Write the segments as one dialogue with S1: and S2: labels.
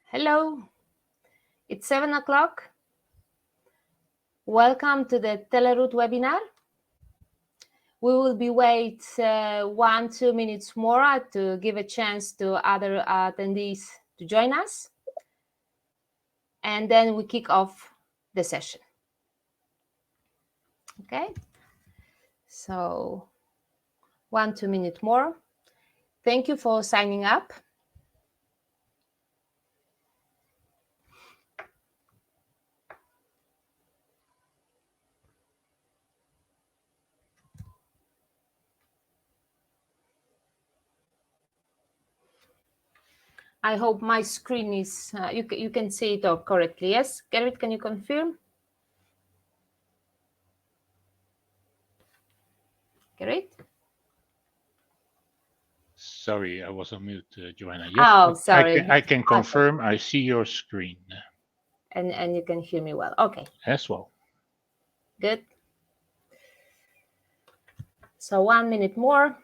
S1: Hello, it's 7 o'clock. Welcome to the Teleroute webinar. We will be wait 1-2 minutes more to give a chance to other attendees to join us. And then we kick off the session. Okay, so 1-2 minutes more. Thank you for signing up. I hope my screen is, you can see it all correctly. Yes, Gerrit, can you confirm? Gerrit?
S2: Sorry, I was on mute, Joanna.
S1: Yes, oh, sorry.
S2: I can confirm I see your screen.
S1: And you can hear me well. Okay.
S2: As well.
S1: Good. So 1 minute more.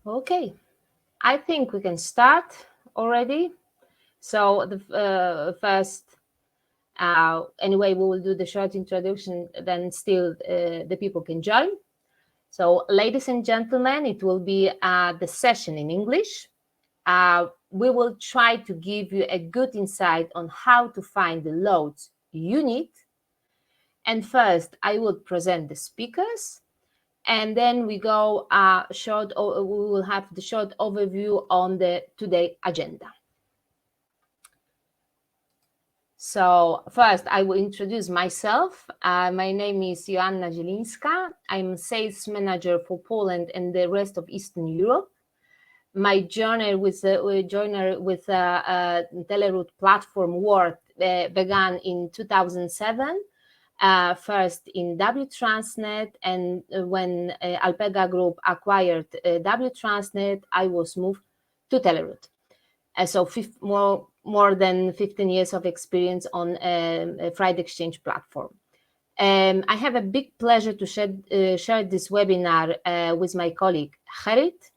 S1: Okay, I think we can start already. So the first, anyway, we will do the short introduction, then still the people can join. So ladies and gentlemen, it will be the session in English. We will try to give you a good insight on how to find the loads you need. And first, I will present the speakers. And then we go we will have the short overview on the today agenda. So first, I will introduce myself. My name is Joanna Zielińska. I'm sales manager for Poland and the rest of Eastern Europe. My journey with Teleroute platform work began in 2007. First in WTransnet, and when Alpega Group acquired WTransnet, I was moved to Teleroute. So more than 15 years of experience on a freight exchange platform. I have a big pleasure to share this webinar with my colleague Gerrit.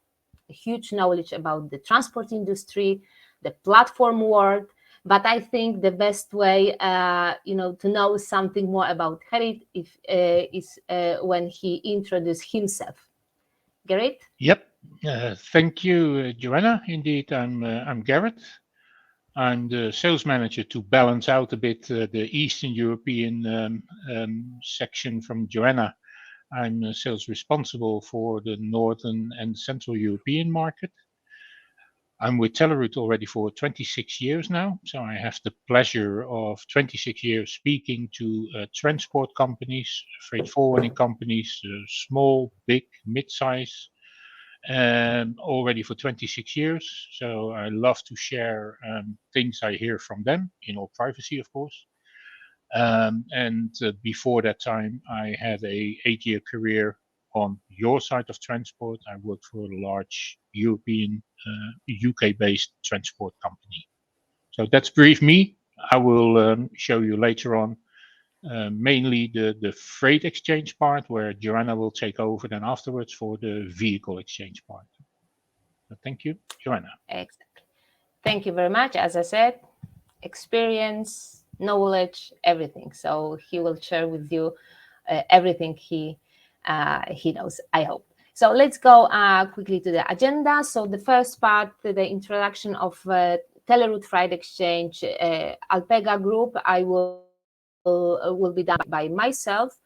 S1: Huge knowledge about the transport industry, the platform world. But I think the best way, to know something more about Gerrit is when he introduces himself. Gerrit?
S2: Yep. Thank you, Joanna. Indeed, I'm Gerrit. I'm the sales manager to balance out a bit the Eastern European section from Joanna. I'm sales responsible for the Northern and Central European market. I'm with Teleroute already for 26 years now, so I have the pleasure of 26 years speaking to transport companies, freight forwarding companies, small, big, mid-size, already for 26 years. So I love to share things I hear from them, in all privacy, of course. Before that time, I had a 8-year career on your side of transport. I worked for a large European, UK-based transport company. So that's brief me. I will show you later on mainly the freight exchange part, where Joanna will take over then afterwards for the vehicle exchange part. So thank you, Joanna.
S1: Exactly. Thank you very much. As I said, experience, knowledge, everything. So he will share with you everything he knows, I hope. So let's go quickly to the agenda. So the first part, the introduction of Teleroute Freight Exchange, Alpega Group, I will be done by myself.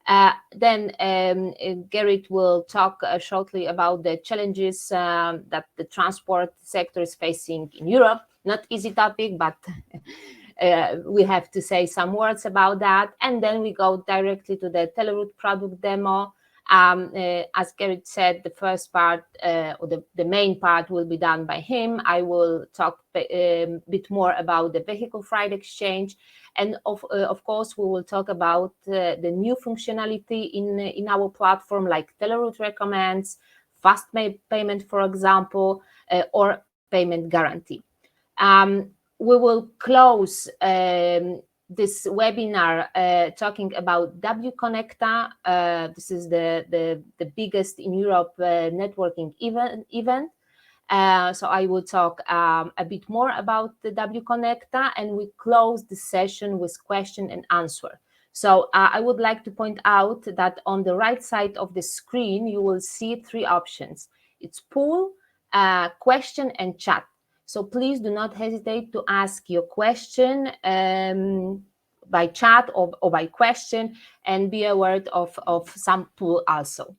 S1: Then Gerrit will talk shortly about the challenges that the transport sector is facing in Europe. Not easy topic, but we have to say some words about that. And then we go directly to the Teleroute product demo. As Gerrit said, the first part, or the main part, will be done by him. I will talk a bit more about the vehicle freight exchange. And of course, we will talk about the new functionality in our platform, like Teleroute recommends, fast payment, for example, or payment guarantee. We will close this webinar talking about wConnecta. This is the biggest in Europe networking event. So I will talk a bit more about the wConnecta, and we close the session with question and answer. So I would like to point out that on the right side of the screen, you will see 3 options. It's poll, question, and chat. So please do not hesitate to ask your question by chat or by question, and be aware of some poll also.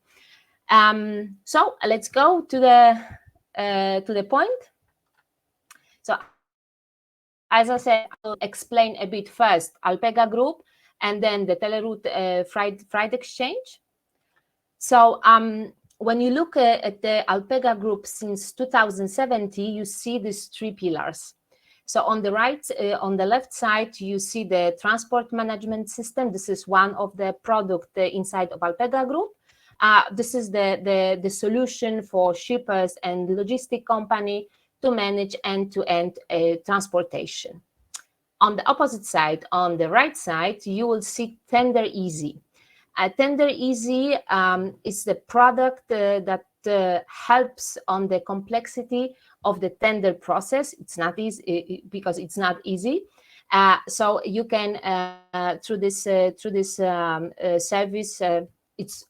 S1: So let's go to the point. So as I said, I will explain a bit first Alpega Group, and then the Teleroute freight exchange. So when you look at the Alpega Group since 2017, you see these 3 pillars. So on the right, on the left side, you see the transport management system. This is one of the products inside of Alpega Group. This is the solution for shippers and logistic company to manage end-to-end transportation. On the opposite side, on the right side, you will see Tender Easy. Tender Easy is the product that helps on the complexity of the tender process. It's not easy because it's not easy. So you can through this service, it's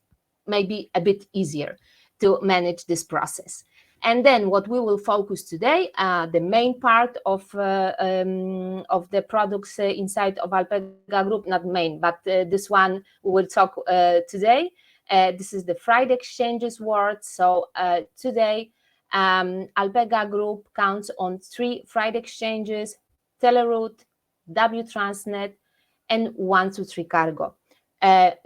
S1: maybe a bit easier to manage this process. And then what we will focus today, the main part of the products inside of Alpega Group, not main, but this one we will talk today. This is the freight exchanges world. So today, Alpega Group counts on 3 freight exchanges: Teleroute, wTransnet, and 123 Cargo.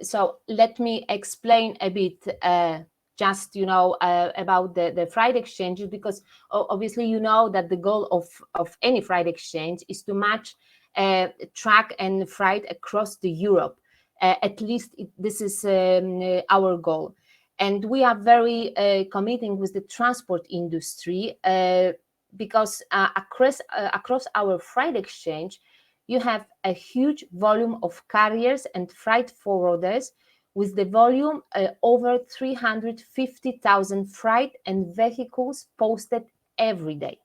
S1: So let me explain a bit just about the freight exchanges, because obviously you know that the goal of any freight exchange is to match truck and freight across the Europe. At least this is our goal, and we are very committing with the transport industry because across our freight exchange you have a huge volume of carriers and freight forwarders with the volume over 350,000 freight and vehicles posted every day.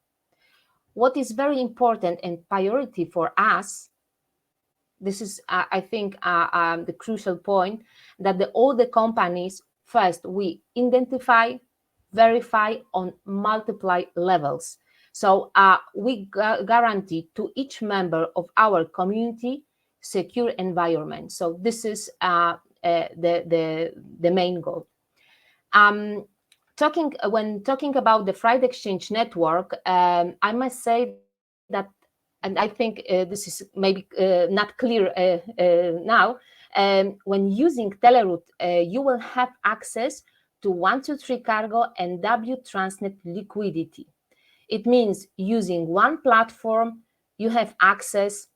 S1: What is very important and priority for us, this is, I think, the crucial point, that all the companies, first, we identify, verify on multiple levels. So we guarantee to each member of our community secure environment. So this is the main goal. When talking about the freight exchange network, I must say that, and I think this is maybe not clear now, when using Teleroute, you will have access to 123 Cargo and wTransnet liquidity. It means using one platform, you have access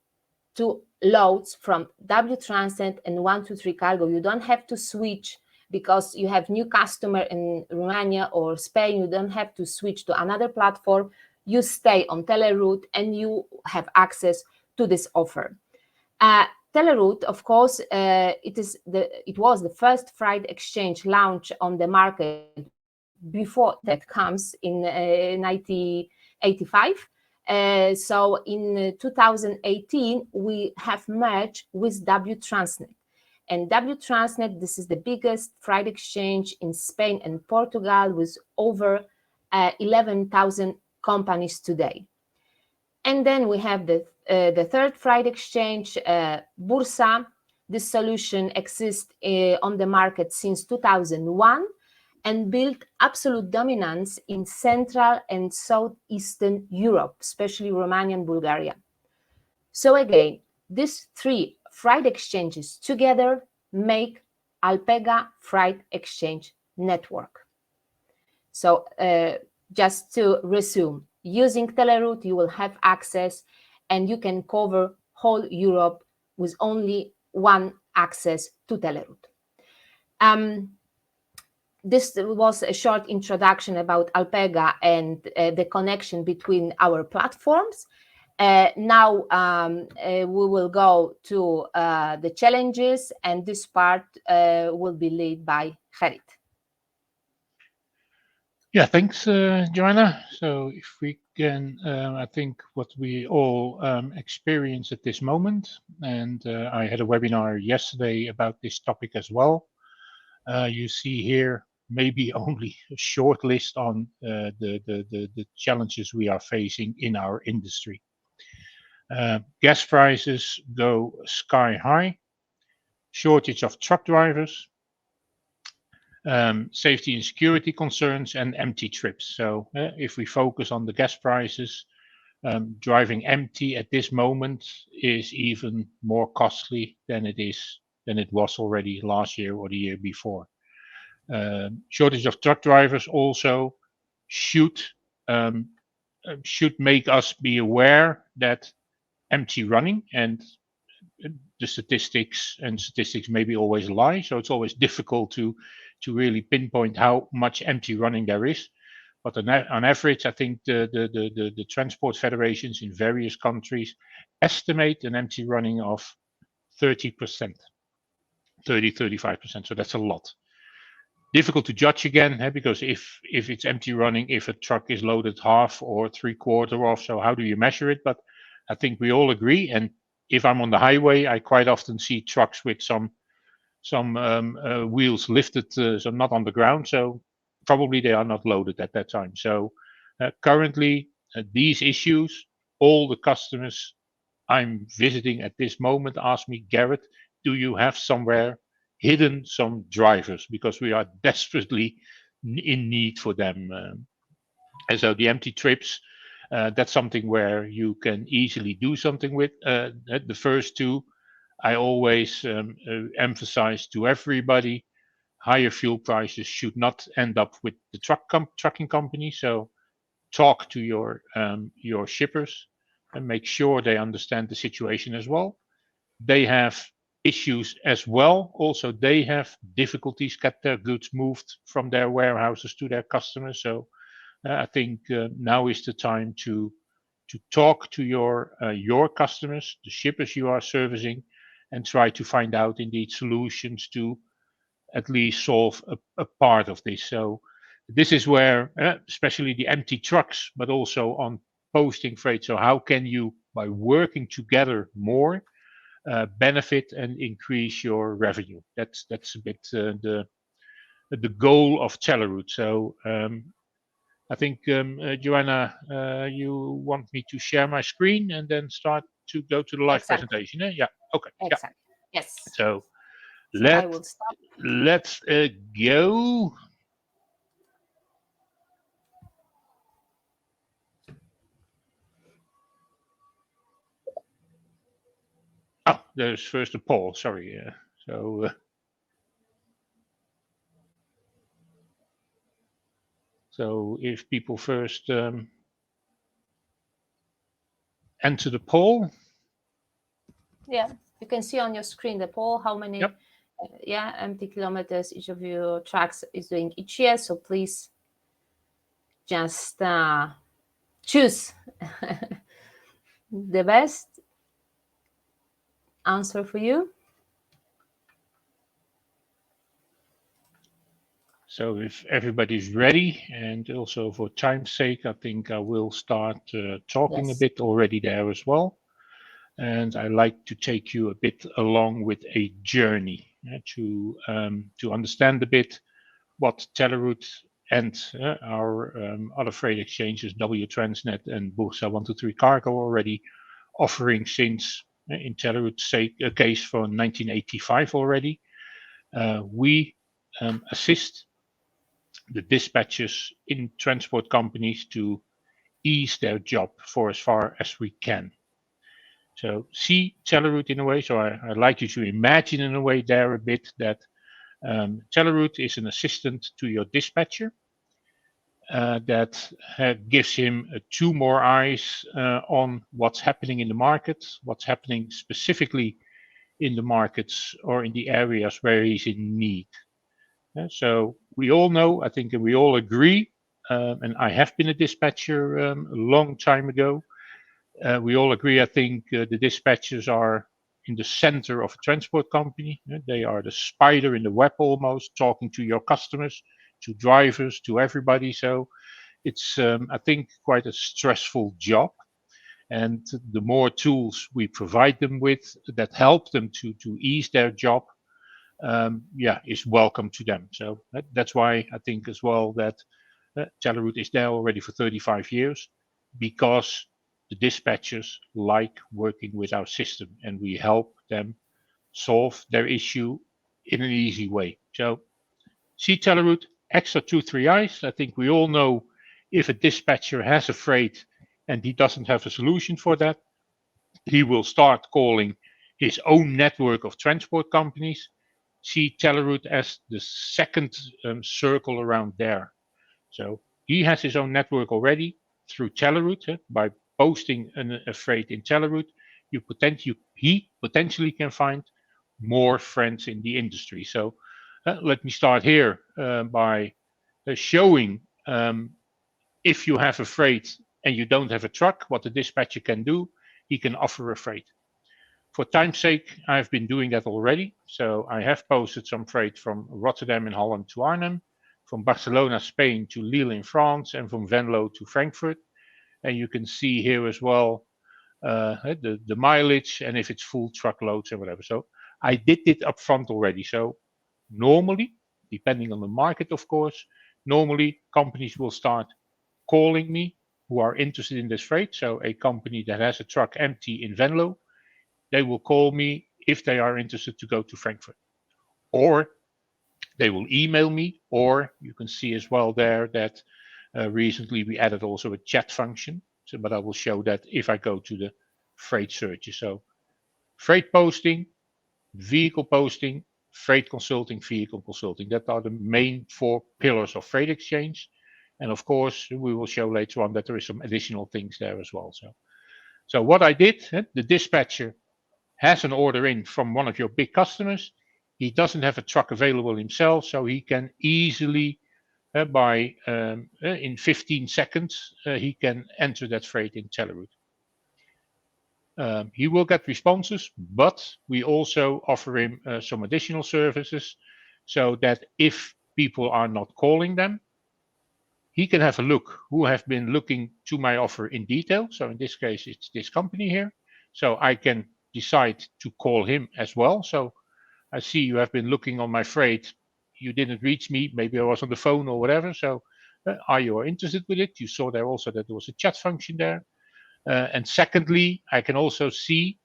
S1: to loads from wTransnet and 123 Cargo. You don't have to switch because you have new customer in Romania or Spain. You don't have to switch to another platform. You stay on Teleroute and you have access to this offer. Teleroute, of course, it was the first freight exchange launch on the market before that comes in 1985. So in 2018, we have merged with wTransnet. And wTransnet, this is the biggest freight exchange in Spain and Portugal with over 11,000 companies today. And then we have the third freight exchange, Bursa. This solution exists on the market since 2001 and built absolute dominance in Central and Southeastern Europe, especially Romania and Bulgaria. So again, these three freight exchanges together make Alpega Freight Exchange Network. So just to resume, using Teleroute, you will have access and you can cover whole Europe with only one access to Teleroute. This was a short introduction about Alpega and the connection between our platforms. Now we will go to the challenges, and this part will be led by Gerrit.
S2: Yeah, thanks, Joanna. So if we can, I think what we all experience at this moment, and I had a webinar yesterday about this topic as well. You see here maybe only a short list on the challenges we are facing in our industry. Gas prices go sky high, shortage of truck drivers, safety and security concerns, and empty trips. So if we focus on the gas prices, driving empty at this moment is even more costly than it was already last year or the year before. Shortage of truck drivers also should make us be aware that empty running, and the statistics maybe always lie, so it's always difficult to really pinpoint how much empty running there is. But on average, I think the transport federations in various countries estimate an empty running of 30%, 35%. So that's a lot. Difficult to judge again, because if it's empty running, if a truck is loaded half or three-quarter off, so how do you measure it? But I think we all agree. And if I'm on the highway, I quite often see trucks with some wheels lifted, so not on the ground. So probably they are not loaded at that time. So currently, these issues, all the customers I'm visiting at this moment ask me, Garrett, do you have somewhere hidden some drivers? Because we are desperately in need for them. And so the empty trips, that's something where you can easily do something with. The first two, I always emphasize to everybody, higher fuel prices should not end up with the trucking company. So talk to your shippers and make sure they understand the situation as well. They have issues as well. Also, they have difficulties get their goods moved from their warehouses to their customers. So I think now is the time to talk to your customers, the shippers you are servicing, and try to find out indeed solutions to at least solve a part of this. So this is where, especially the empty trucks, but also on posting freight. So how can you, by working together more, benefit and increase your revenue? That's a bit the goal of Teleroute. So I think Joanna, you want me to share my screen and then start to go to the live
S1: Exactly.
S2: presentation? Yeah. Okay.
S1: Exactly.
S2: Yeah.
S1: Yes.
S2: So
S1: I will stop.
S2: let's go. Oh, there's first a poll. Sorry. So if people first enter the poll.
S1: Yeah, you can see on your screen the poll how many
S2: Yep.
S1: Empty kilometers each of your trucks is doing each year. So please just choose the best answer for you.
S2: So if everybody's ready, and also for time's sake, I think I will start talking a bit already there as well. And I like to take you a bit along with a journey to understand a bit what Teleroute and our other freight exchanges, W Transnet and Bursa 123 Cargo, already offering since, in Teleroute's case, from 1985 already. We assist the dispatchers in transport companies to ease their job for as far as we can. So see Teleroute in a way. So I'd like you to imagine in a way there a bit that Teleroute is an assistant to your dispatcher that gives him two more eyes on what's happening in the market, what's happening specifically in the markets or in the areas where he's in need. So we all know, I think, and we all agree, and I have been a dispatcher a long time ago. We all agree, I think, the dispatchers are in the center of a transport company. They are the spider in the web almost, talking to your customers, to drivers, to everybody. So it's, I think, quite a stressful job. And the more tools we provide them with that help them to ease their job, yeah, is welcome to them. So that's why I think as well that Teleroute is there already for 35 years because the dispatchers like working with our system and we help them solve their issue in an easy way. So see Teleroute, extra 2, 3 eyes. I think we all know if a dispatcher has a freight and he doesn't have a solution for that, he will start calling his own network of transport companies. See Teleroute as the second circle around there. So he has his own network already through Teleroute. By posting a freight in Teleroute, he potentially can find more friends in the industry. So let me start here by showing if you have a freight and you don't have a truck, what the dispatcher can do, he can offer a freight. For time's sake, I've been doing that already. So I have posted some freight from Rotterdam in Holland to Arnhem, from Barcelona, Spain to Lille in France, and from Venlo to Frankfurt. And you can see here as well the mileage and if it's full truckloads and whatever. So I did it up front already. So normally, depending on the market, of course, normally companies will start calling me who are interested in this freight. So a company that has a truck empty in Venlo, they will call me if they are interested to go to Frankfurt. Or they will email me, or you can see as well there that recently we added also a chat function. So, but I will show that if I go to the freight searches. So freight posting, vehicle posting, freight consulting, vehicle consulting. That are the main 4 pillars of freight exchange. And of course, we will show later on that there is some additional things there as well. So what I did, the dispatcher has an order in from one of your big customers. He doesn't have a truck available himself, so he can easily, in 15 seconds, he can enter that freight in Teleroute. He will get responses, but we also offer him some additional services so that if people are not calling them, he can have a look who have been looking to my offer in detail. So in this case, it's this company here. So I can decide to call him as well. So I see you have been looking on my freight. You didn't reach me. Maybe I was on the phone or whatever. So are you interested with it? You saw there also that there was a chat function there. And secondly, I can also see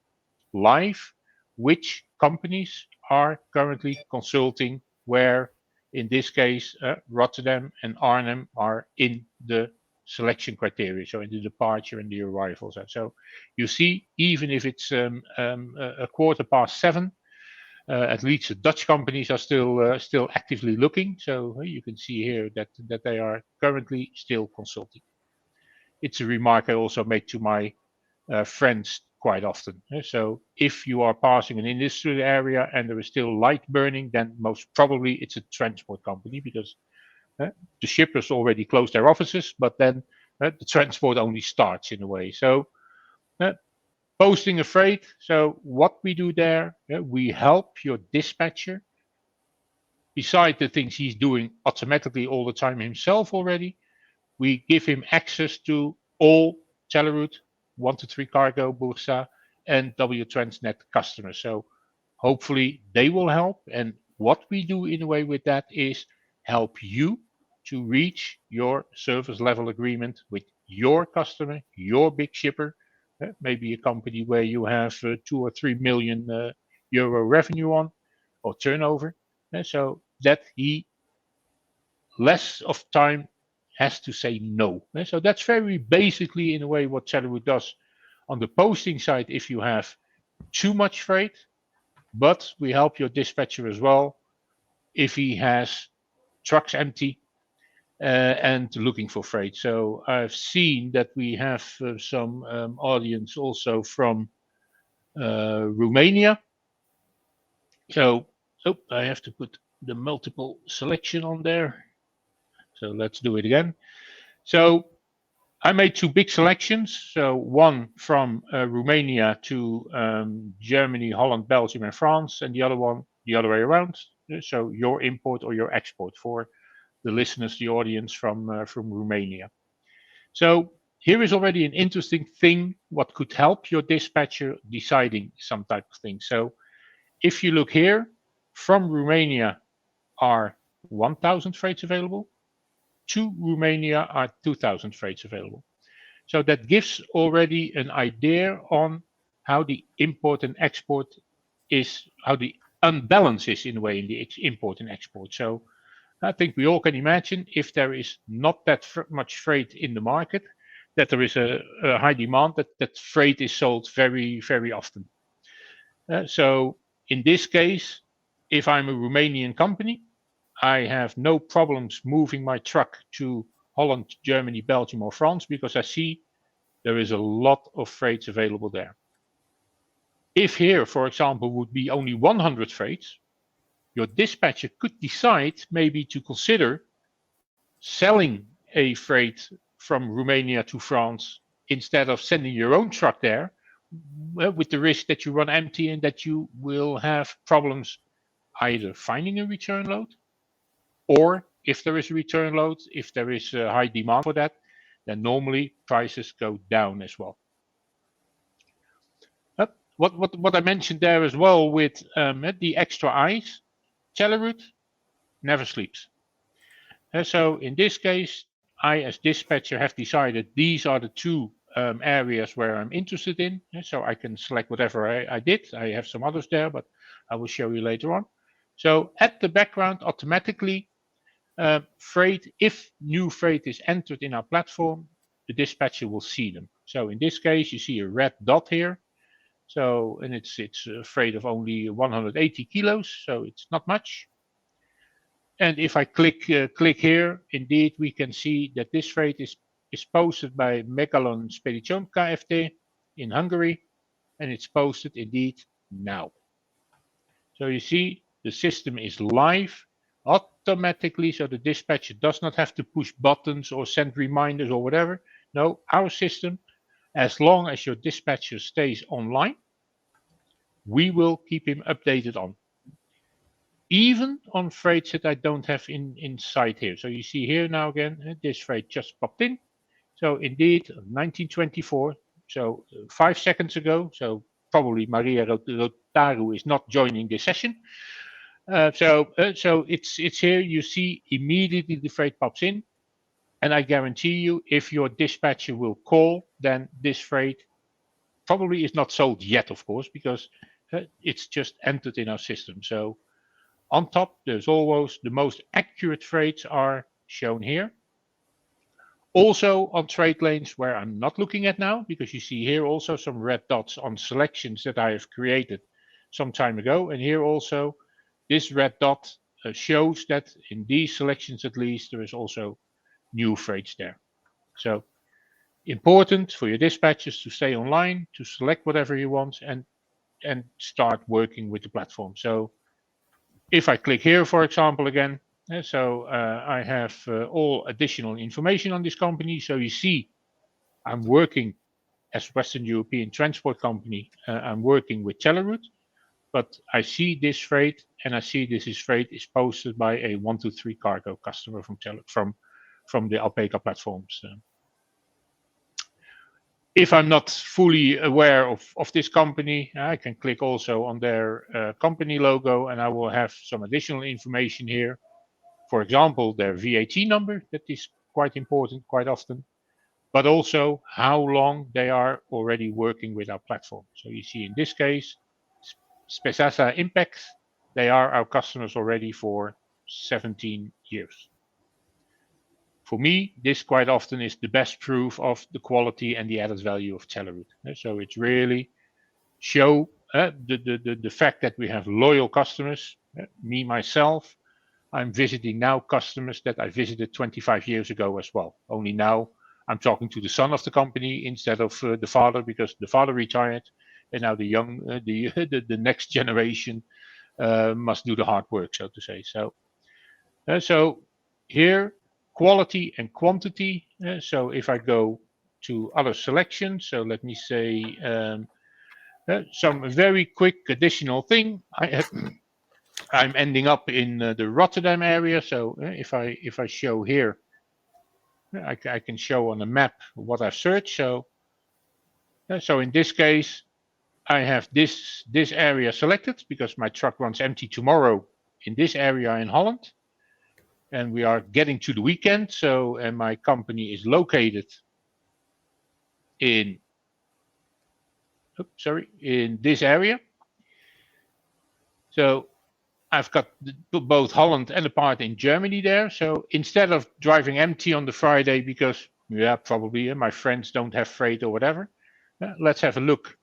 S2: live which companies are currently consulting where, in this case, Rotterdam and Arnhem are in the selection criteria, so in the departure and the arrivals. So you see, even if it's a 7:15, at least the Dutch companies are still actively looking. So you can see here that they are currently still consulting. It's a remark I also make to my friends quite often. So if you are passing an industrial area and there is still light burning, then most probably it's a transport company because the shippers already closed their offices, but then the transport only starts in a way. So posting a freight. So what we do there, we help your dispatcher. Beside the things he's doing automatically all the time himself already, we give him access to all Teleroute 123 Cargo, Bursa, and WTransnet customers. So hopefully they will help. And what we do in a way with that is help you to reach your service level agreement with your customer, your big shipper, maybe a company where you have 2 or 3 million euro revenue on or turnover, so that he less of time has to say no. So that's very basically in a way what Teleroute does on the posting side if you have too much freight, but we help your dispatcher as well if he has trucks empty and looking for freight. So I've seen that we have some audience also from Romania. So I have to put the multiple selection on there. So let's do it again. So I made two big selections. So one from Romania to Germany, Holland, Belgium, and France, and the other one the other way around. So your import or your export for the listeners, the audience from Romania. So here is already an interesting thing what could help your dispatcher deciding some type of thing. So if you look here, from Romania are 1,000 freights available. To Romania are 2,000 freights available. So that gives already an idea on how the import and export is, how the unbalance is in a way in the import and export. So I think we all can imagine if there is not that much freight in the market, that there is a high demand, that freight is sold very, very often. So in this case, if I'm a Romanian company, I have no problems moving my truck to Holland, Germany, Belgium, or France because I see there is a lot of freights available there. If here, for example, would be only 100 freights, your dispatcher could decide maybe to consider selling a freight from Romania to France instead of sending your own truck there, with the risk that you run empty and that you will have problems either finding a return load, or if there is a return load, if there is a high demand for that, then normally prices go down as well. What I mentioned there as well with the extra eyes, Teleroute never sleeps. So in this case, I as dispatcher have decided these are the two areas where I'm interested in. So I can select whatever I did. I have some others there, but I will show you later on. So at the background, automatically, freight, if new freight is entered in our platform, the dispatcher will see them. So in this case, you see a red dot here. So, and it's a freight of only 180 kilos, so it's not much. And if I click here, indeed, we can see that this freight is posted by Megalon Spedition Kft. In Hungary, and it's posted indeed now. So you see the system is live automatically, so the dispatcher does not have to push buttons or send reminders or whatever. No, our system, as long as your dispatcher stays online, we will keep him updated on. Even on freights that I don't have in sight here. So you see here now again, this freight just popped in. So indeed, 1924, so 5 seconds ago. So probably Maria Rotaru is not joining this session. So it's here. You see immediately the freight pops in, and I guarantee you, if your dispatcher will call, then this freight probably is not sold yet, of course, because it's just entered in our system. So on top, there's always the most accurate freights are shown here. Also on trade lanes where I'm not looking at now, because you see here also some red dots on selections that I have created some time ago. And here also, this red dot shows that in these selections at least, there is also new freights there. So important for your dispatchers to stay online, to select whatever you want, and start working with the platform. So if I click here, for example, again, so I have all additional information on this company. So you see, I'm working as Western European Transport Company. I'm working with Teleroute, but I see this freight, and I see this freight is posted by a 123 cargo customer from the Alpega platforms. If I'm not fully aware of this company, I can click also on their company logo, and I will have some additional information here. For example, their VAT number, that is quite important quite often, but also how long they are already working with our platform. So you see in this case, Spesasa Impacts, they are our customers already for 17 years. for me, this quite often is the best proof of the quality and the added value of Teleroute. So it's really show the fact that we have loyal customers. Me, myself, I'm visiting now customers that I visited 25 years ago as well. Only now I'm talking to the son of the company instead of the father, because the father retired, and now the young, the next generation must do the hard work, so to say. So here, quality and quantity. So if I go to other selections, so let me say some very quick additional thing. I'm ending up in the Rotterdam area. So if I show here, I can show on the map what I've searched. So in this case, I have this area selected because my truck runs empty tomorrow in this area in Holland, and we are getting to the weekend. So and my company is located in in this area. So I've got both Holland and a part in Germany there. So instead of driving empty on the Friday because, probably my friends don't have freight or whatever, let's have a look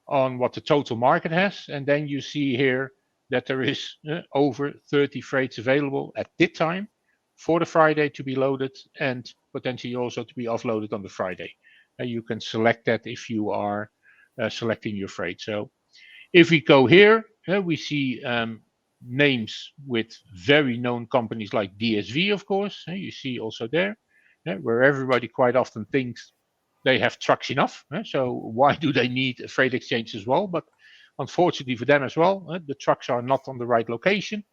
S2: on what the total market has. And then you see here that there is over 30 freights available at this time for the Friday to be loaded and potentially also to be offloaded on the Friday. You can select that if you are selecting your freight. So if we go here, we see names with very known companies like DSV, of course. You see also there, where everybody quite often thinks they have trucks enough. So why do they need a freight exchange as well? But unfortunately for them as well, the trucks are not on the right location.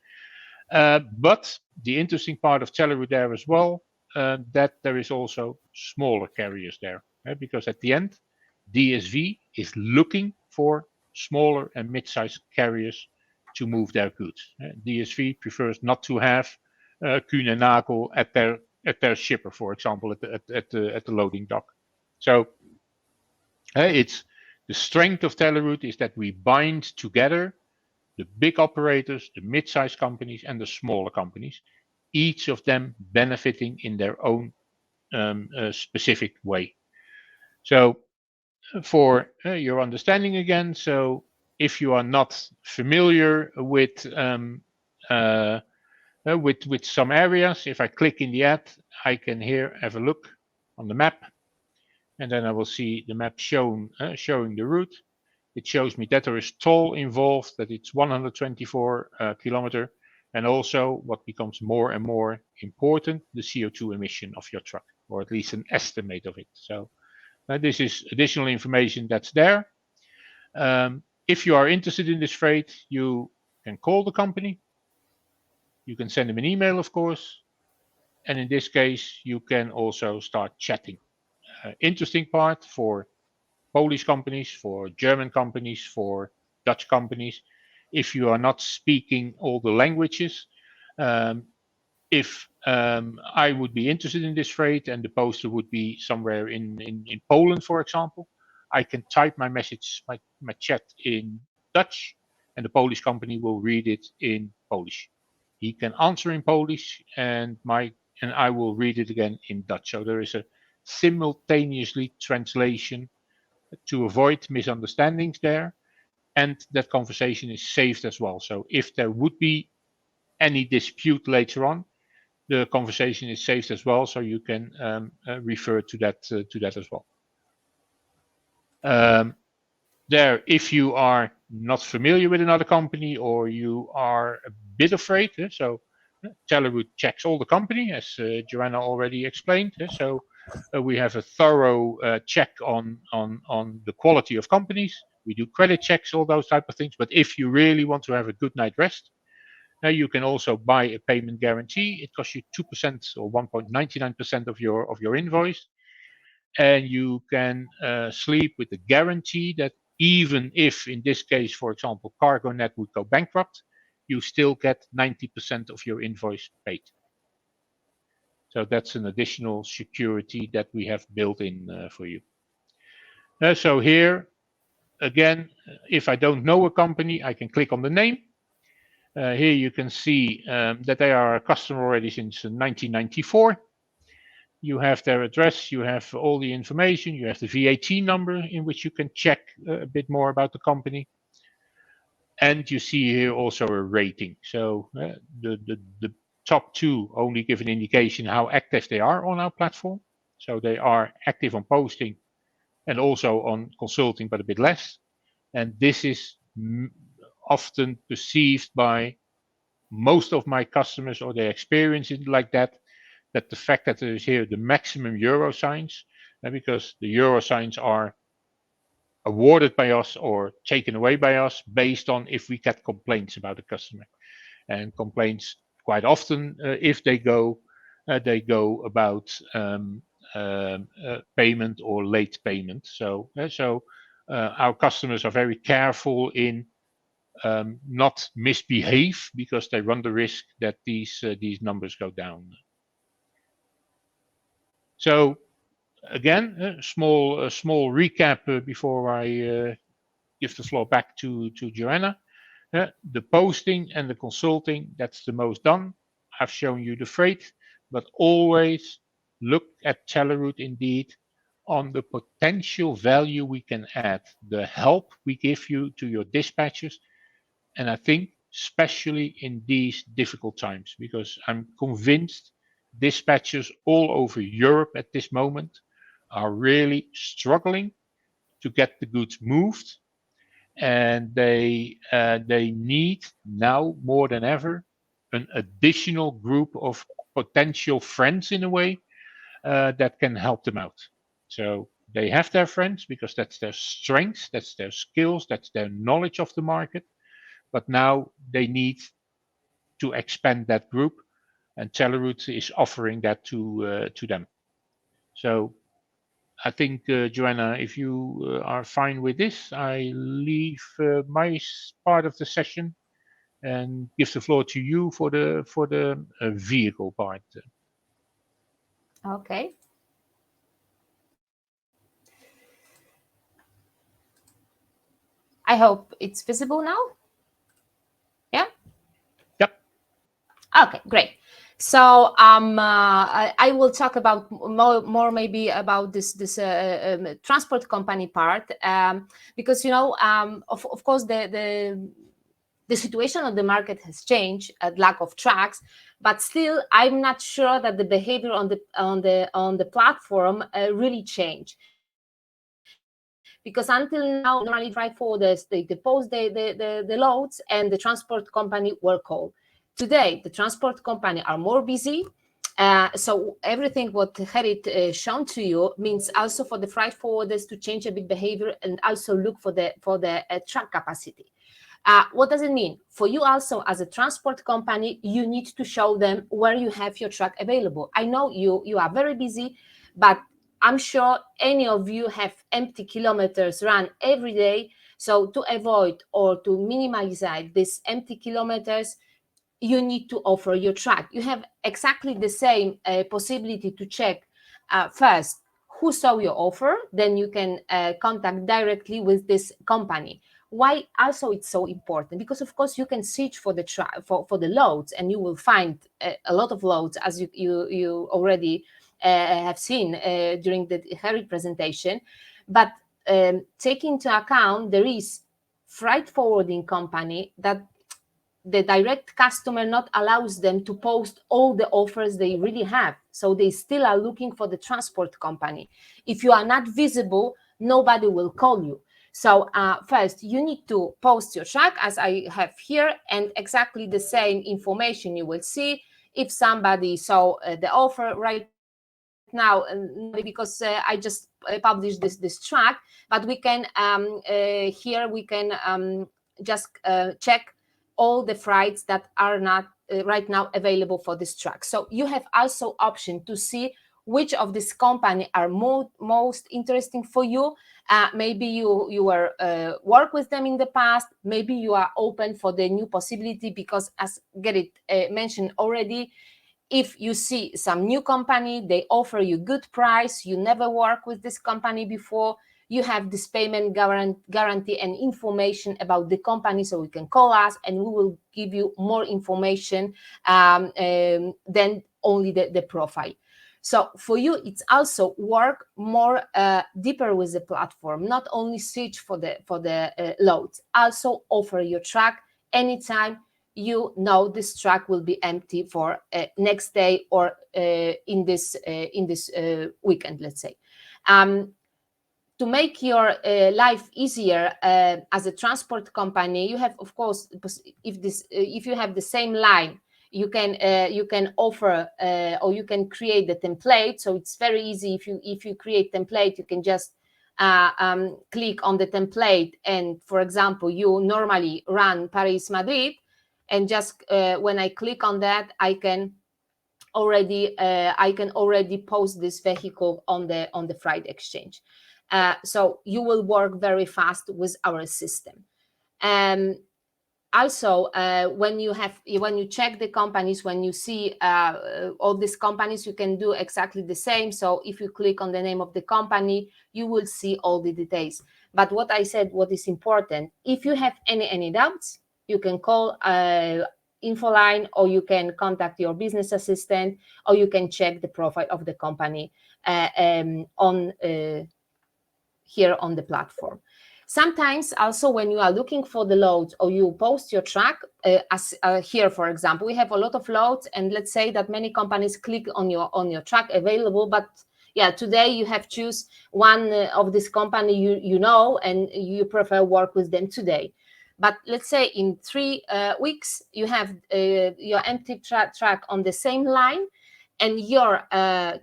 S2: But the interesting part of Teleroute there as well, that there is also smaller carriers there. Because at the end, DSV is looking for smaller and mid-sized carriers to move their goods. DSV prefers not to have Kuehne and Nagel at their shipper, for example, at the loading dock. So it's the strength of Teleroute is that we bind together the big operators, the mid-sized companies, and the smaller companies, each of them benefiting in their own specific way. So for your understanding again, so if you are not familiar with some areas, if I click in the ad, I can here have a look on the map, and then I will see the map showing the route. It shows me that there is toll involved, that it's 124 kilometer, and also what becomes more and more important, the CO2 emission of your truck, or at least an estimate of it. So this is additional information that's there. If you are interested in this freight, you can call the company. You can send them an email, of course. And in this case, you can also start chatting. Interesting part for Polish companies, for German companies, for Dutch companies. If you are not speaking all the languages, if I would be interested in this freight and the poster would be somewhere in Poland, for example, I can type my message, my chat in Dutch, and the Polish company will read it in Polish. He can answer in Polish, and I will read it again in Dutch. So there is a simultaneously translation to avoid misunderstandings there, and that conversation is saved as well. So if there would be any dispute later on, the conversation is saved as well, so you can refer to that as well. There, if you are not familiar with another company or you are a bit afraid, so Teleroute checks all the company, as Joanna already explained. So we have a thorough check on the quality of companies. We do credit checks, all those type of things. But if you really want to have a good night rest, you can also buy a payment guarantee. It costs you 2% or 1.99% of your invoice, and you can sleep with the guarantee that even if, in this case, for example, CargoNet would go bankrupt, you still get 90% of your invoice paid. So that's an additional security that we have built in for you. So here, again, if I don't know a company, I can click on the name. Here you can see that they are a customer already since 1994. You have their address, you have all the information, you have the VAT number in which you can check a bit more about the company. And you see here also a rating. So the top two only give an indication how active they are on our platform. So they are active on posting and also on consulting, but a bit less. And this is often perceived by most of my customers, or they experience it like that the fact that there is here the maximum euro signs, because the euro signs are awarded by us or taken away by us based on if we get complaints about the customer. And complaints quite often, if they go about payment or late payment. So our customers are very careful in not misbehave, because they run the risk that these numbers go down. So again, a small recap before I give the floor back to Joanna. The posting and the consulting, that's the most done. I've shown you the freight, but always look at Teleroute indeed on the potential value we can add, the help we give you to your dispatchers. And I think especially in these difficult times, because I'm convinced dispatchers all over Europe at this moment are really struggling to get the goods moved, and they need now more than ever an additional group of potential friends in a way that can help them out. So they have their friends because that's their strengths, that's their skills, that's their knowledge of the market, but now they need to expand that group, and Teleroute is offering that to them. So I think, Joanna, if you are fine with this, I leave my part of the session and give the floor to you for the vehicle part.
S1: Okay. I hope it's visible now. Yeah.
S2: Yep.
S1: Okay, great. So I will talk about more maybe about this transport company part, because of course the situation of the market has changed, lack of trucks, but still I'm not sure that the behavior on the platform really changed. Because until now, normally freight forwarders they post the loads and the transport company were called. Today, the transport company are more busy. So everything what Gerrit shown to you means also for the freight forwarders to change a bit behavior and also look for the truck capacity. What does it mean? For you also as a transport company, you need to show them where you have your truck available. I know you are very busy, but I'm sure any of you have empty kilometers run every day. So to avoid or to minimize these empty kilometers, you need to offer your truck. You have exactly the same possibility to check first who saw your offer, then you can contact directly with this company. Why also it's so important? Because of course you can search for the for the loads, and you will find a lot of loads, as you already have seen during the Gerrit presentation. But take into account there is freight forwarding company that the direct customer not allows them to post all the offers they really have. So they still are looking for the transport company. If you are not visible, nobody will call you. So first, you need to post your truck, as I have here, and exactly the same information you will see. If somebody saw the offer right now, because I just published this track, but we can here we can just check all the freights that are not right now available for this track. So you have also option to see which of this company are most interesting for you. Maybe you were work with them in the past. Maybe you are open for the new possibility, because as Gerrit mentioned already, if you see some new company, they offer you good price, you never work with this company before, you have this payment guarantee and information about the company, so you can call us and we will give you more information than only the profile. So for you, it's also work more deeper with the platform, not only search for the loads, also offer your truck anytime you know this truck will be empty for next day or in this weekend, let's say. To make your life easier as a transport company, you have, of course, if you have the same line, you can offer or you can create the template. So it's very easy. If you create template, you can just click on the template, and for example, you normally run Paris Madrid, and just when I click on that, I can already post this vehicle on the freight exchange. So you will work very fast with our system. Also, when you check the companies, when you see all these companies, you can do exactly the same. So if you click on the name of the company, you will see all the details. But what I said, what is important, if you have any doubts, you can call info line, or you can contact your business assistant, or you can check the profile of the company on here on the platform. Sometimes also when you are looking for the loads or you post your truck, as here, for example, we have a lot of loads, and let's say that many companies click on your truck available, but yeah, today you have choose one of this company you know, and you prefer work with them today. But let's say in 3 weeks, you have your empty truck on the same line, and your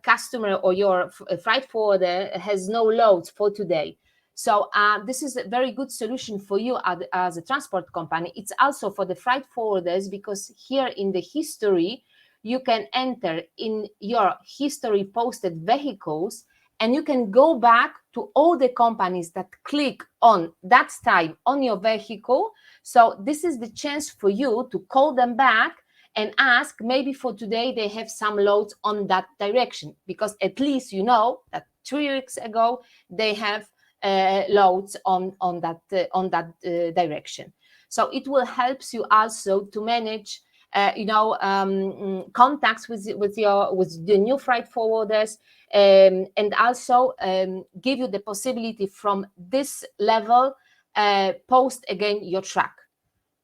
S1: customer or your freight forwarder has no loads for today. So this is a very good solution for you as a transport company. It's also for the freight forwarders, because here in the history, you can enter in your history posted vehicles, and you can go back to all the companies that click on that time on your vehicle. So this is the chance for you to call them back and ask, maybe for today they have some loads on that direction, because at least you know that 3 weeks ago they have loads on that direction. So it will help you also to manage contacts with the new freight forwarders, and also give you the possibility from this level post again your truck.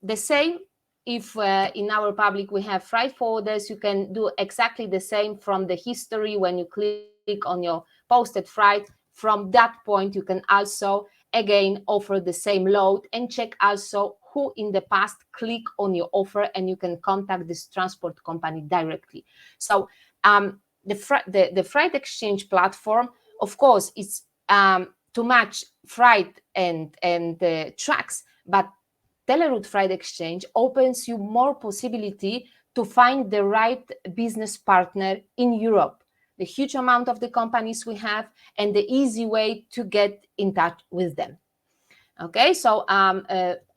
S1: The same if in our public we have freight forwarders, you can do exactly the same from the history. When you click on your posted freight, from that point you can also again offer the same load, and check also who in the past click on your offer, and you can contact this transport company directly. So the freight exchange platform, of course, it's to match freight and trucks, but Teleroute Freight Exchange opens you more possibility to find the right business partner in Europe, the huge amount of the companies we have, and the easy way to get in touch with them. Okay, so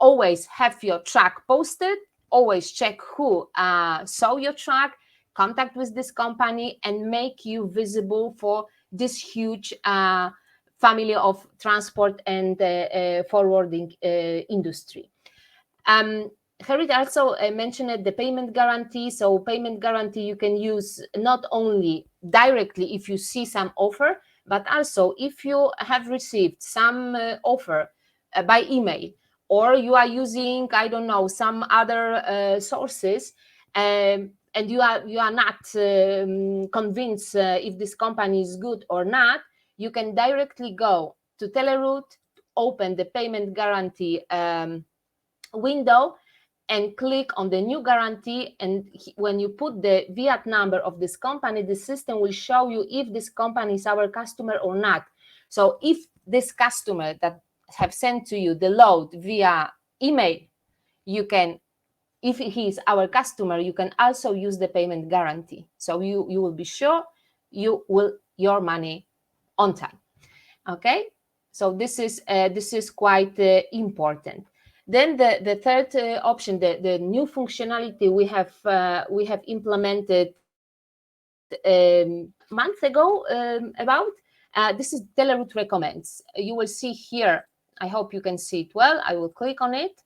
S1: always have your truck posted, always check who saw your truck, contact with this company, and make you visible for this huge family of transport and forwarding industry. Harriet also mentioned the payment guarantee. So payment guarantee you can use not only directly if you see some offer, but also if you have received some offer by email, or you are using, I don't know, some other sources, and you are not convinced if this company is good or not, you can directly go to Teleroute, open the payment guarantee window, and click on the new guarantee, and when you put the VIAT number of this company, the system will show you if this company is our customer or not. So if this customer that have sent to you the load via email, you can, if he is our customer, you can also use the payment guarantee. So you will be sure you will your money on time. Okay, so this is quite important. Then the third option, the new functionality we have implemented months ago about this is Teleroute Recommends. You will see here, I hope you can see it well. I will click on it.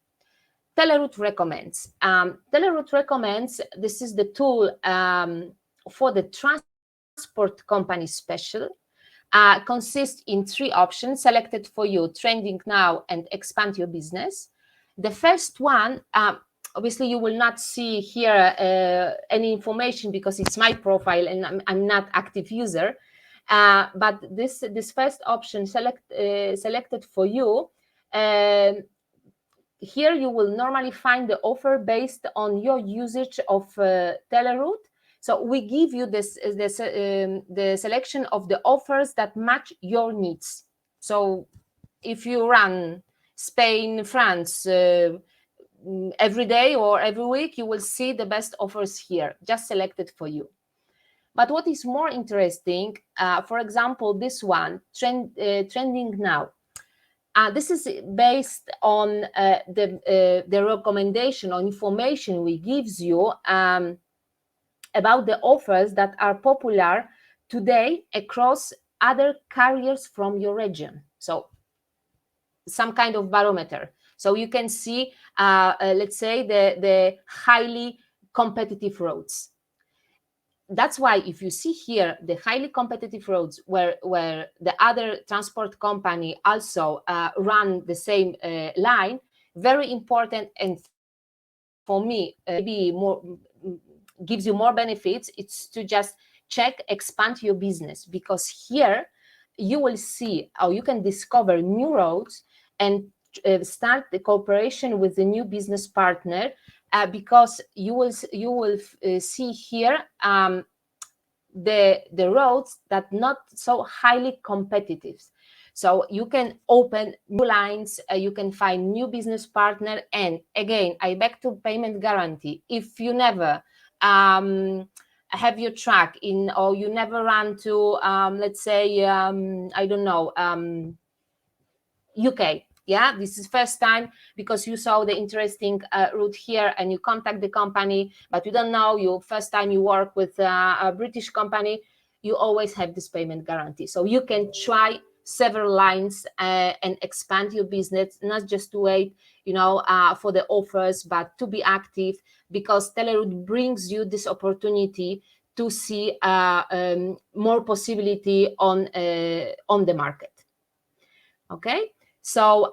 S1: Teleroute Recommends. Teleroute Recommends, this is the tool for the transport transport company special consists in 3 options selected for you: trending now and expand your business. The first one, obviously you will not see here any information because it's my profile and I'm not active user. But this first option selected for you, here you will normally find the offer based on your usage of Teleroute. So we give you the selection of the offers that match your needs. So if you run Spain, France every day or every week, you will see the best offers here, just selected for you. But what is more interesting, for example, this one, trending now. This is based on the recommendation or information we gives you about the offers that are popular today across other carriers from your region. So some kind of barometer. So you can see, let's say, the highly competitive roads. That's why if you see here the highly competitive roads where the other transport company also run the same line, very important, and for me maybe more gives you more benefits, it's to just check expand your business, because here you will see or you can discover new roads and start the cooperation with the new business partner, because you will see here the roads that not so highly competitive. So you can open new lines, you can find new business partner, and again, I back to payment guarantee. If you never have your truck in, or you never run to, let's say, I don't know, UK. Yeah, this is first time because you saw the interesting route here and you contact the company, but you don't know, you first time you work with a British company, you always have this payment guarantee. So you can try several lines and expand your business, not just to wait, for the offers, but to be active, because Teleroute brings you this opportunity to see more possibility on the market. Okay. So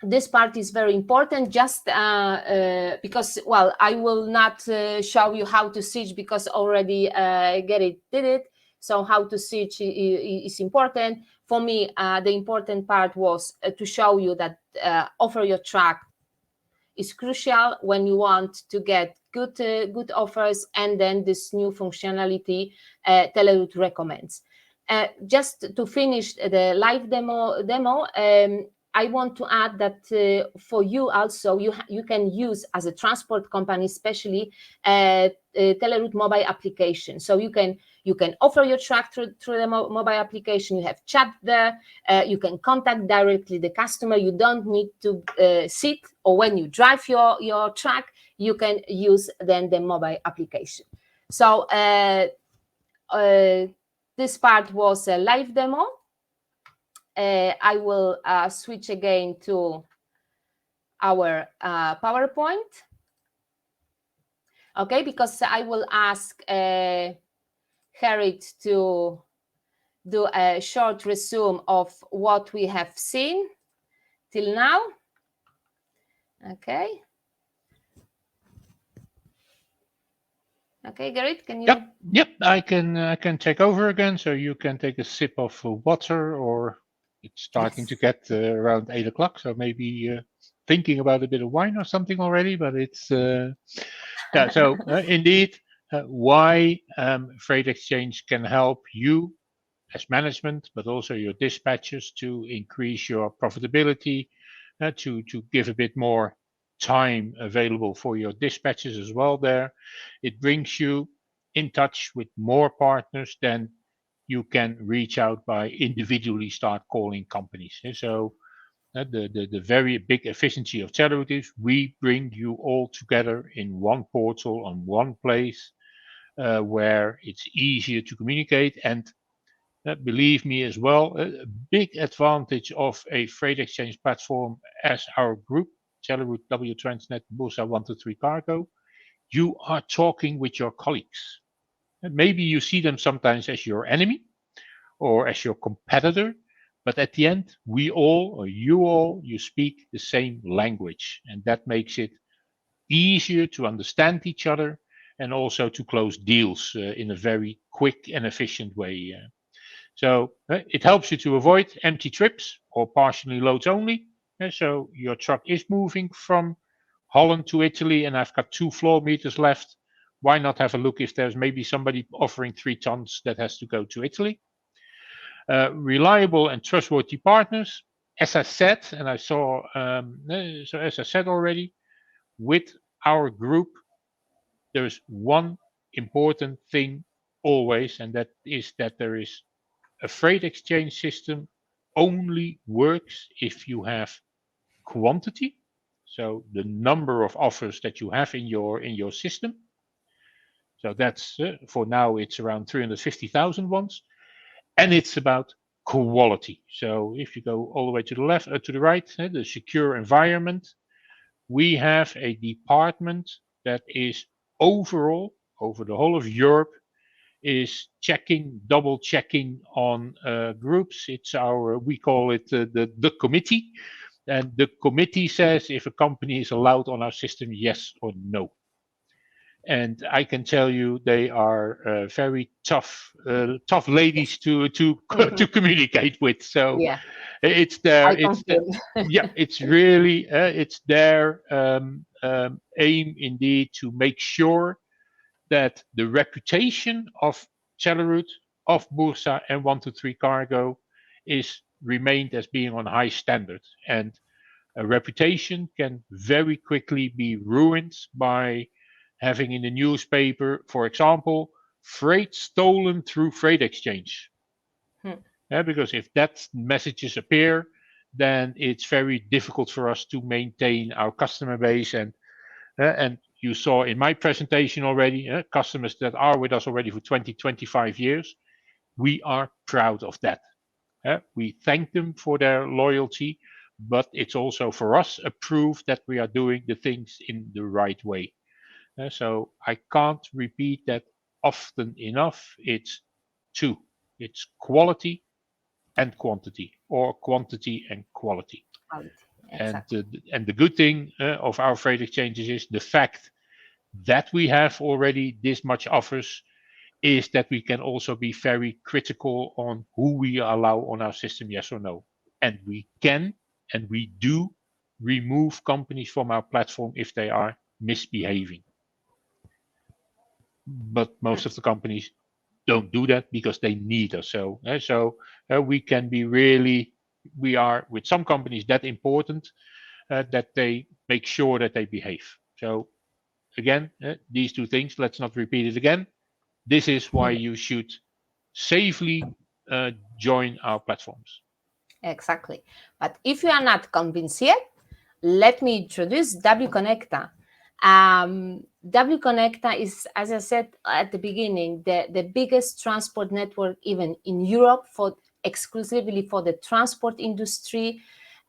S1: this part is very important, just because, well, I will not show you how to switch because already Gerrit did it. So how to switch is important. For me, the important part was to show you that offer your truck is crucial when you want to get good offers, and then this new functionality Teleroute recommends. Just to finish the live demo, I want to add that for you also, you can use as a transport company, especially Teleroute mobile application. So you can offer your truck through the mobile application. You have chat there. You can contact directly the customer. You don't need to sit, or when you drive your truck, you can use then the mobile application. So this part was a live demo. I will switch again to our PowerPoint. Okay, because I will ask Gerrit to do a short resume of what we have seen till now. Okay. Okay, Gerrit, can you?
S2: Yep. I can take over again, so you can take a sip of water, or it's starting to get around 8 o'clock, so maybe thinking about a bit of wine or something already. But it's yeah. So indeed, why freight exchange can help you as management, but also your dispatchers, to increase your profitability, to give a bit more time available for your dispatches as well there. It brings you in touch with more partners than you can reach out by individually start calling companies. So the very big efficiency of Teleroute is we bring you all together in one portal on one place, where it's easier to communicate. And believe me as well, a big advantage of a freight exchange platform as our group, Teleroute, W Transnet, Bursa 123 Cargo, you are talking with your colleagues. Maybe you see them sometimes as your enemy or as your competitor, but at the end, we all, or you speak the same language, and that makes it easier to understand each other and also to close deals in a very quick and efficient way. So it helps you to avoid empty trips or partially loads only. So your truck is moving from Holland to Italy, and I've got 2 floor meters left. Why not have a look if there's maybe somebody offering 3 tons that has to go to Italy? Reliable and trustworthy partners. As I said, and I saw, so as I said already, with our group, there is one important thing always, and that is that there is a freight exchange system only works if you have quantity, so the number of offers that you have in your system. So that's for now it's around 350,000 ones, and it's about quality. So if you go all the way to the left, to the right, the secure environment, we have a department that is overall over the whole of Europe is checking, double checking on groups. It's our, we call it the committee. And the committee says if a company is allowed on our system, yes or no. And I can tell you they are very tough ladies to communicate with. So
S1: Yeah,
S2: it's their
S1: I confirm.
S2: yeah, it's really it's their aim indeed to make sure that the reputation of Teleroute, of Bursa, and 123 Cargo is remained as being on high standard. And a reputation can very quickly be ruined by having in the newspaper, for example, freight stolen through freight exchange.
S1: Hmm.
S2: Because if that messages appear, then it's very difficult for us to maintain our customer base. And you saw in my presentation already, customers that are with us already for 20, 25 years, we are proud of that. We thank them for their loyalty, but it's also for us a proof that we are doing the things in the right way. So I can't repeat that often enough. It's two. It's quality and quantity, or quantity and quality.
S1: Quality.
S2: And
S1: Exactly.
S2: and the good thing of our freight exchanges is the fact that we have already this much offers is that we can also be very critical on who we allow on our system, yes or no. And we can and we do remove companies from our platform if they are misbehaving. But most of the companies don't do that because they need us. So we can be really, we are with some companies that important that they make sure that they behave. So again, these two things, let's not repeat it again. This is why you should safely join our platforms.
S1: Exactly. But if you are not convinced yet, let me introduce wConnecta. wConnecta is, as I said at the beginning, the biggest transport network even in Europe for exclusively for the transport industry.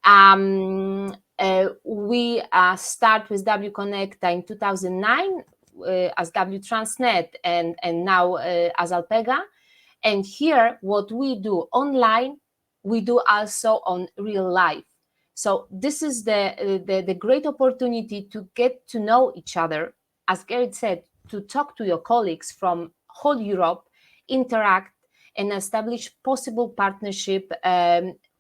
S1: We start with wConnecta in 2009 as WTransnet and now as Alpega. And here, what we do online, we do also on real life. So this is the great opportunity to get to know each other, as Gerrit said, to talk to your colleagues from whole Europe, interact and establish possible partnership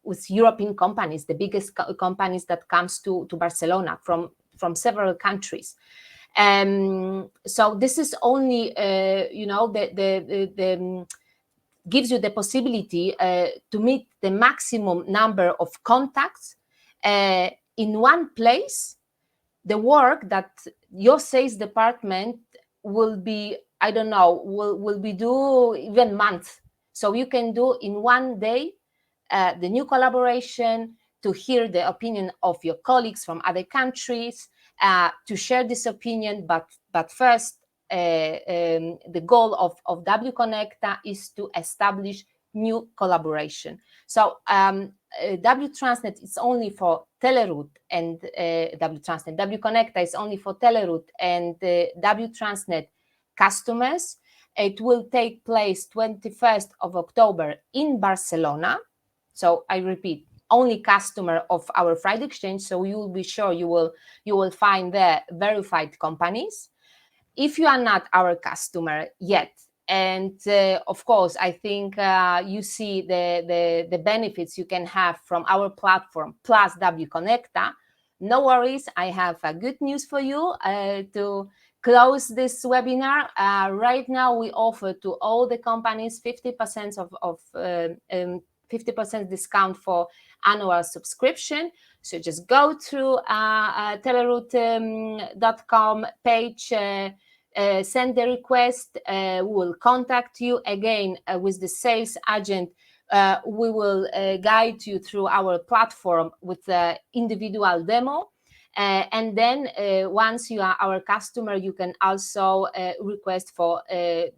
S1: with European companies, the biggest companies that comes to Barcelona from several countries. So this is only, the gives you the possibility to meet the maximum number of contacts in one place. The work that your sales department will be, I don't know, will be do even months. So you can do in one day the new collaboration, to hear the opinion of your colleagues from other countries, to share this opinion. But first, the goal of wConnecta is to establish new collaboration. So WTransnet is only for Teleroute and wConnecta is only for Teleroute and WTransnet customers. It will take place 21st of October in Barcelona. So I repeat, only customer of our Friday exchange. So you will be sure you will find the verified companies. If you are not our customer yet, and of course, I think you see the benefits you can have from our platform plus W Connecta. No worries, I have good news for you to close this webinar. Right now, we offer to all the companies 50% of 50% discount for annual subscription. So just go through teleroute.com page, send the request. We will contact you again with the sales agent. We will guide you through our platform with the individual demo. And then once you are our customer, you can also request for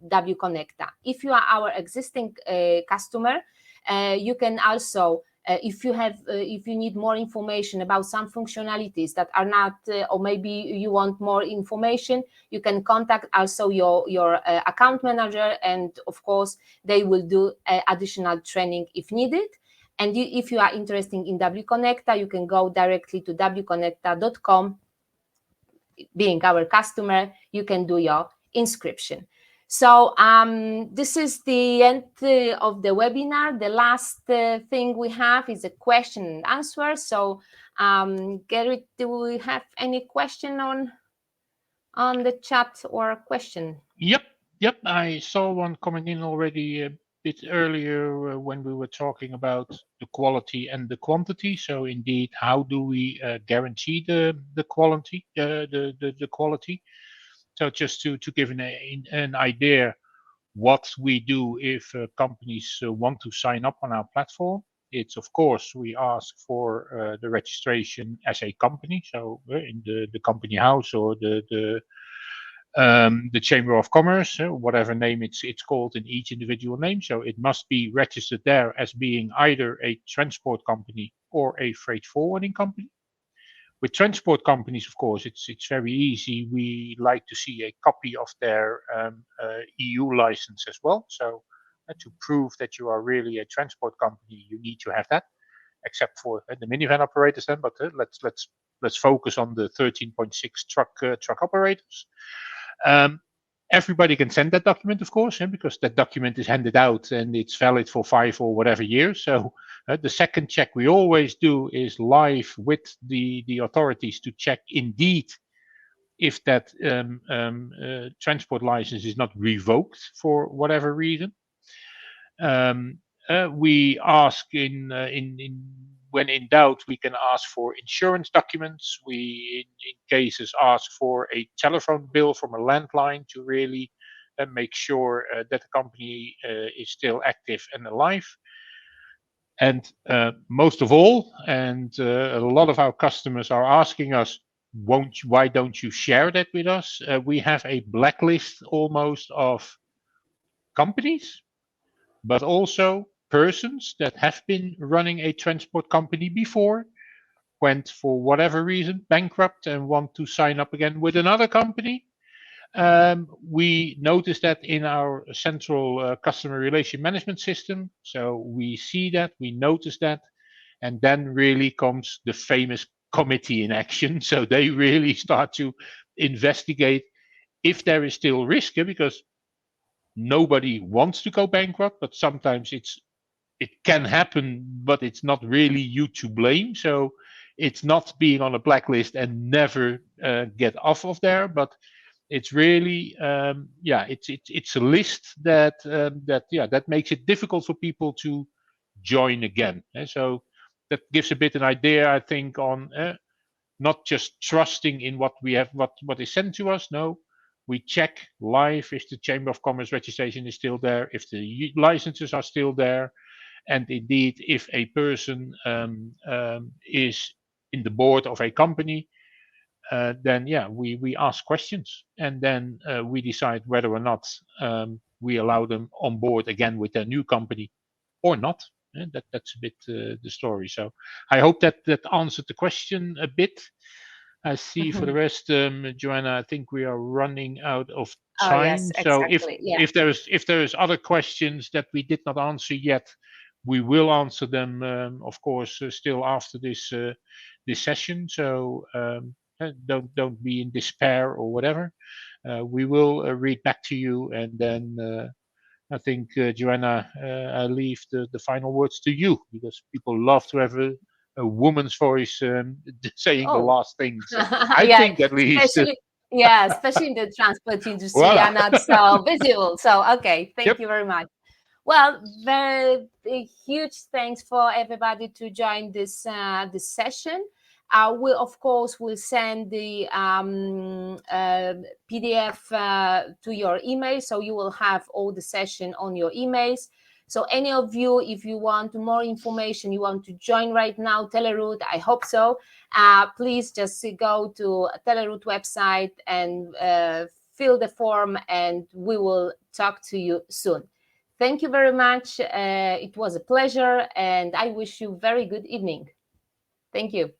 S1: W Connecta. If you are our existing customer, you can also, if you need more information about some functionalities that are not, or maybe you want more information, you can contact also your account manager, and of course they will do additional training if needed. And if you are interested in W Connecta, you can go directly to wconnecta.com. Being our customer, you can do your inscription. So this is the end of the webinar. The last thing we have is a question and answer. So Gerrit, do we have any question on the chat or question?
S2: Yep. I saw one coming in already a bit earlier when we were talking about the quality and the quantity. So indeed, how do we guarantee the quality? The quality. So just to give an idea, what we do if companies want to sign up on our platform. It's of course we ask for the registration as a company, so in the company house or the Chamber of Commerce, whatever name it's called in each individual name. So it must be registered there as being either a transport company or a freight forwarding company. With transport companies, of course, it's very easy. We like to see a copy of their EU license as well. So to prove that you are really a transport company, you need to have that, except for the minivan operators then. But let's focus on the 13.6 truck operators. Everybody can send that document, of course, because that document is handed out and it's valid for 5 or whatever years. So the second check we always do is live with the authorities to check indeed if that transport license is not revoked for whatever reason. We ask when in doubt, we can ask for insurance documents. We, in cases, ask for a telephone bill from a landline to really make sure that the company is still active and alive. And most of all, and a lot of our customers are asking us, why don't you share that with us? We have a blacklist almost of companies, but also persons that have been running a transport company before, went for whatever reason bankrupt and want to sign up again with another company. We notice that in our central customer relation management system. So we see that, we notice that, and then really comes the famous committee in action. So they really start to investigate if there is still risk, because nobody wants to go bankrupt, but sometimes it can happen, but it's not really you to blame. So it's not being on a blacklist and never get off of there, but it's really it's a list that makes it difficult for people to join again. And so that gives a bit an idea, I think, on not just trusting in what we have, what is sent to us. No, we check live if the Chamber of Commerce registration is still there, if the licenses are still there, and indeed if a person is in the board of a company, then we ask questions, and then we decide whether or not we allow them on board again with their new company or not. And that's a bit the story. So I hope that answered the question a bit. I see for the rest, Joanna, I think we are running out of
S1: Oh, yes,
S2: fine. So
S1: exactly. Yeah.
S2: if there's other questions that we did not answer yet, we will answer them, of course, still after this session. So don't be in despair or whatever. We will read back to you, and then I think, Joanna, I leave the final words to you, because people love to have a woman's voice saying the
S1: Oh,
S2: last thing. So I
S1: yeah,
S2: think at least,
S1: especially yeah, especially in the transport industry
S2: voila.
S1: are not so visible. So okay, thank
S2: Yep.
S1: you very much. Well, very huge thanks for everybody to join this session. We of course will send the PDF to your email, so you will have all the session on your emails. So any of you, if you want more information, you want to join right now, Teleroute, I hope so. Please just go to Teleroute website and fill the form, and we will talk to you soon. Thank you very much. It was a pleasure, and I wish you very good evening. Thank you.